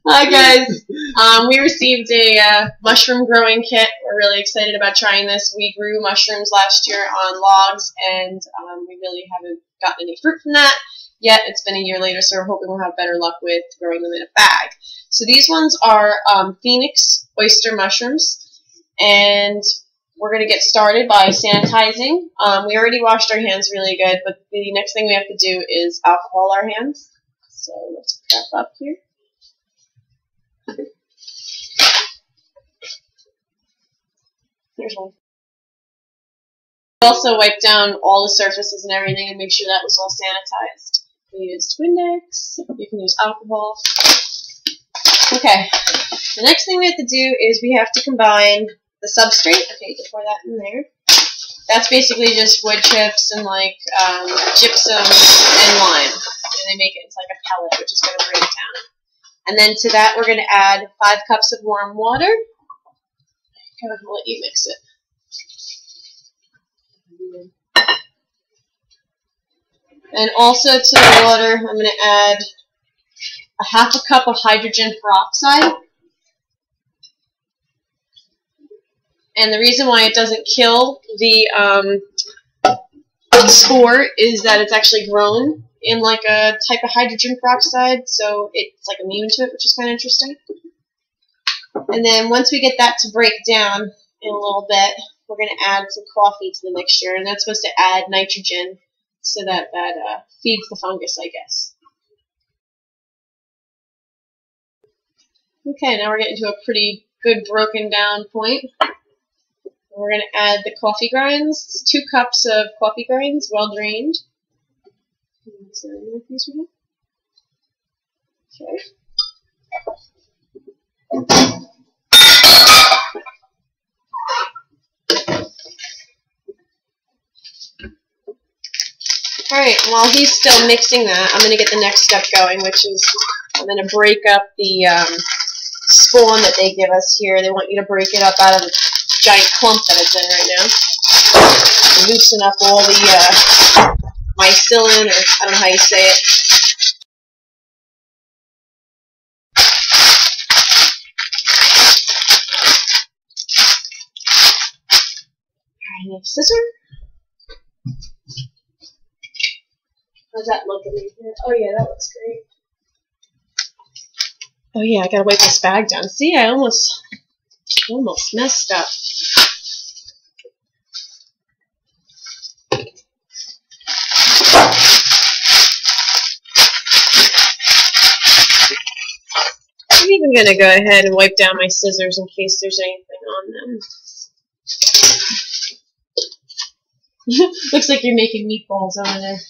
Hi guys. We received a mushroom growing kit. We're really excited about trying this. We grew mushrooms last year on logs, and we really haven't gotten any fruit from that yet. It's been a year later, so we're hoping we'll have better luck with growing them in a bag. So these ones are Phoenix oyster mushrooms, and we're going to get started by sanitizing. We already washed our hands really good, but the next thing we have to do is alcohol our hands. So let's put that up here. Here's one. Also wipe down all the surfaces and everything and make sure that was all sanitized. We used Windex. You can use alcohol. Okay. The next thing we have to do is we have to combine the substrate. Okay, you can pour that in there. That's basically just wood chips and like gypsum and lime. And they make it into like a pellet, which is going to bring it down. And then to that, we're going to add 5 cups of warm water. I'm going to let you mix it. And also to the water, I'm going to add a 1/2 cup of hydrogen peroxide. And the reason why it doesn't kill the spore is that it's actually grown in like a type of hydrogen peroxide, so it's like immune to it, which is kind of interesting. And then once we get that to break down in a little bit, we're going to add some coffee to the mixture, and that's supposed to add nitrogen so that feeds the fungus, I guess. Okay, now we're getting to a pretty good broken down point. We're going to add the coffee grinds. 2 cups of coffee grinds, well drained. Okay. Alright, while he's still mixing that, I'm going to get the next step going, which is I'm going to break up the spawn that they give us here. They want you to break it up out of the giant clump that it's in right now. Loosen up all the mycelium, or I don't know how you say it. Alright, I have a scissor. How's that looking in here? Oh yeah, that looks great. Oh yeah, I gotta wipe this bag down. See, I almost messed up. I'm even going to go ahead and wipe down my scissors in case there's anything on them. Looks like you're making meatballs over there.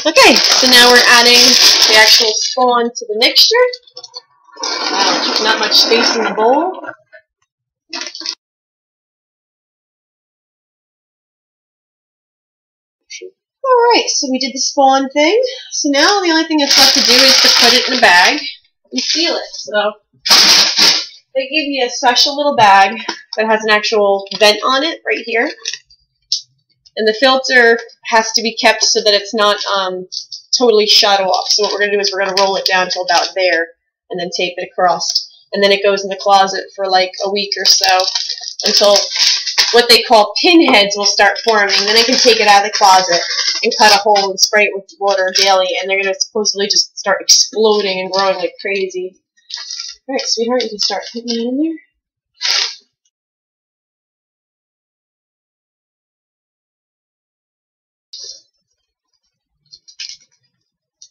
Okay, so now we're adding the actual spawn to the mixture. Not much space in the bowl. Alright, so we did the spawn thing. So now the only thing that's left to do is to put it in a bag and seal it. So they give you a special little bag that has an actual vent on it right here. And the filter has to be kept so that it's not totally shut off. So what we're going to do is we're going to roll it down to about there and then tape it across. And then it goes in the closet for like a week or so until what they call pinheads will start forming. Then I can take it out of the closet and cut a hole and spray it with water daily, and they're going to supposedly just start exploding and growing like crazy. Alright, sweetheart, you can start putting that in there.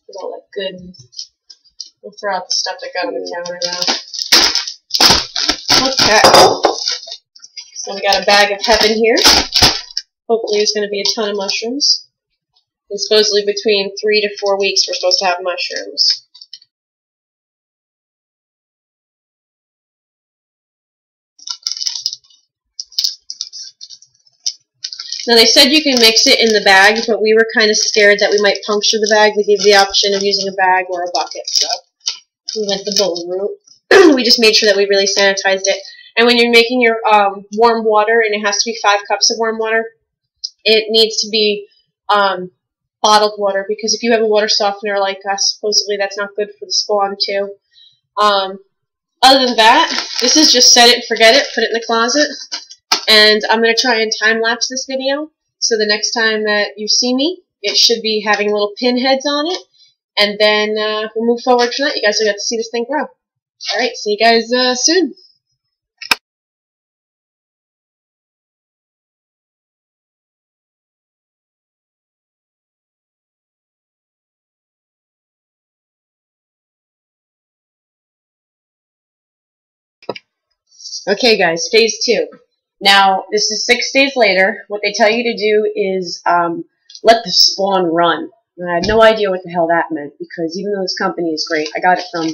Put all that good. We'll throw out the stuff that got on the counter now. Okay. So we got a bag of heaven here. Hopefully there's going to be a ton of mushrooms. And supposedly between 3 to 4 weeks we're supposed to have mushrooms. Now they said you can mix it in the bag, but we were kind of scared that we might puncture the bag. They gave the option of using a bag or a bucket, so we went the bowl route. We just made sure that we really sanitized it. And when you're making your warm water, and it has to be 5 cups of warm water, it needs to be bottled water, because if you have a water softener like us, supposedly that's not good for the spawn too. Other than that, this is just set it and forget it, put it in the closet, and I'm going to try and time-lapse this video, so the next time that you see me, it should be having little pinheads on it, and then we'll move forward from that. You guys will get to see this thing grow. Alright, see you guys soon. Okay guys, phase 2. Now, this is 6 days later. What they tell you to do is let the spawn run. And I had no idea what the hell that meant, because even though this company is great, I got it from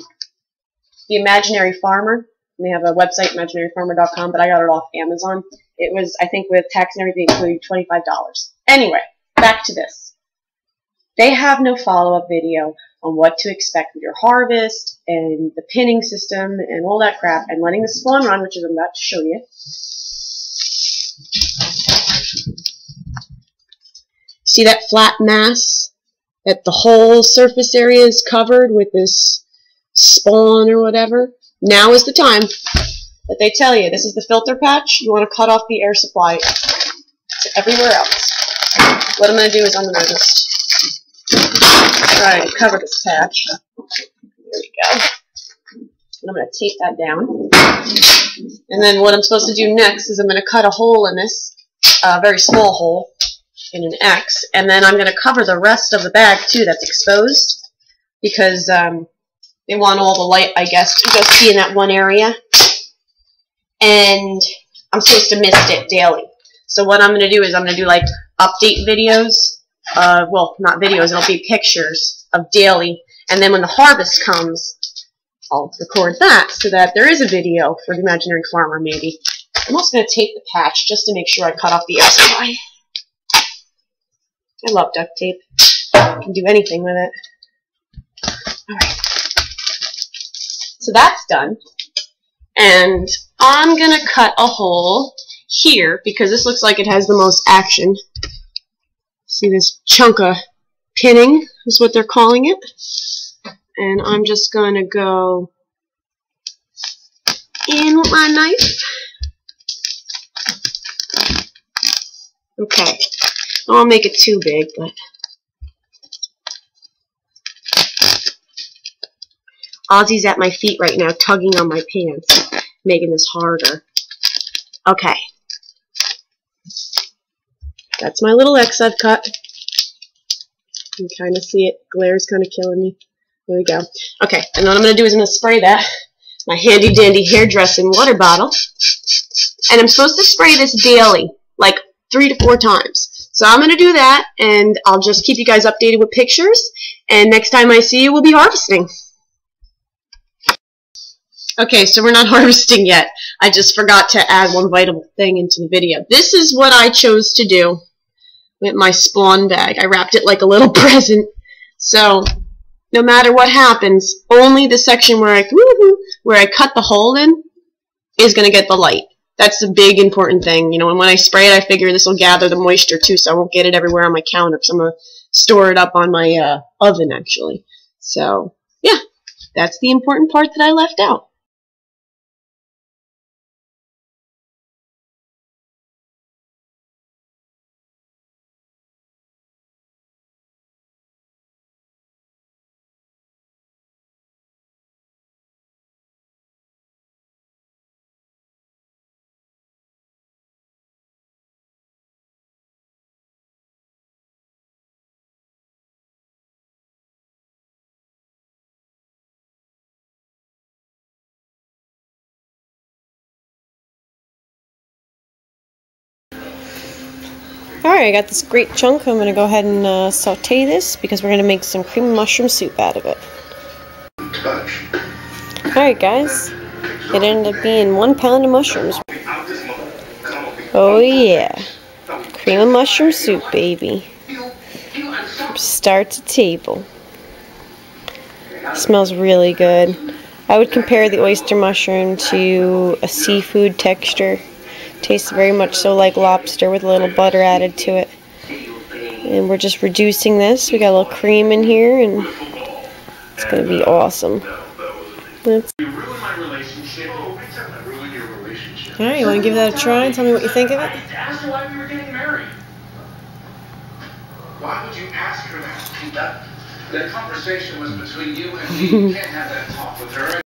the Imaginary Farmer. And they have a website, imaginaryfarmer.com, but I got it off Amazon. It was, I think, with tax and everything, including $25. Anyway, back to this. They have no follow-up video on what to expect with your harvest and the pinning system and all that crap, and letting the spawn run, which is I'm about to show you. See that flat mass? That the whole surface area is covered with this spawn or whatever? Now is the time that they tell you. This is the filter patch. You want to cut off the air supply to everywhere else. What I'm going to do is I'm going to just try and cover this patch. There we go. And I'm going to tape that down. And then what I'm supposed to do next is I'm going to cut a hole in this, a very small hole, in an X, and then I'm going to cover the rest of the bag too that's exposed, because they want all the light, I guess, to just be in that one area. And I'm supposed to mist it daily. So what I'm going to do is I'm going to do like update videos. Well, not videos, it'll be pictures of daily. And then when the harvest comes, I'll record that so that there is a video for the Imaginary Farmer, maybe. I'm also going to tape the patch just to make sure I cut off the air supply. I love duct tape. I can do anything with it. Alright. So that's done. And I'm going to cut a hole here, because this looks like it has the most action. See this chunk of pinning is what they're calling it. And I'm just going to go in with my knife. Okay. I won't make it too big, but Ozzy's at my feet right now, tugging on my pants, making this harder. Okay. That's my little X I've cut. You can kind of see it. Glare's kind of killing me. There we go. Okay, and what I'm going to do is I'm going to spray that, my handy-dandy hairdressing water bottle, and I'm supposed to spray this daily, like 3 to 4 times. So I'm going to do that, and I'll just keep you guys updated with pictures, and next time I see you, we'll be harvesting. Okay, so we're not harvesting yet. I just forgot to add one vital thing into the video. This is what I chose to do with my spawn bag. I wrapped it like a little present. So no matter what happens, only the section where I cut the hole in is going to get the light. That's the big important thing, you know. And when I spray it, I figure this will gather the moisture too, so I won't get it everywhere on my counter. So I'm going to store it up on my oven, actually. So yeah, that's the important part that I left out. Alright, I got this great chunk. I'm going to go ahead and saute this because we're going to make some cream and mushroom soup out of it. Alright guys, it ended up being 1 pound of mushrooms. Oh yeah, cream and mushroom soup, baby. From start to table. Smells really good. I would compare the oyster mushroom to a seafood texture. Tastes very much so like lobster with a little butter added to it. And we're just reducing this. We got a little cream in here, and it's going to be awesome. Alright, you want to give that a try and tell me what you think of it? I asked her why we were getting married. Why would you ask her that? That conversation was between you and me. You can't have that talk with her.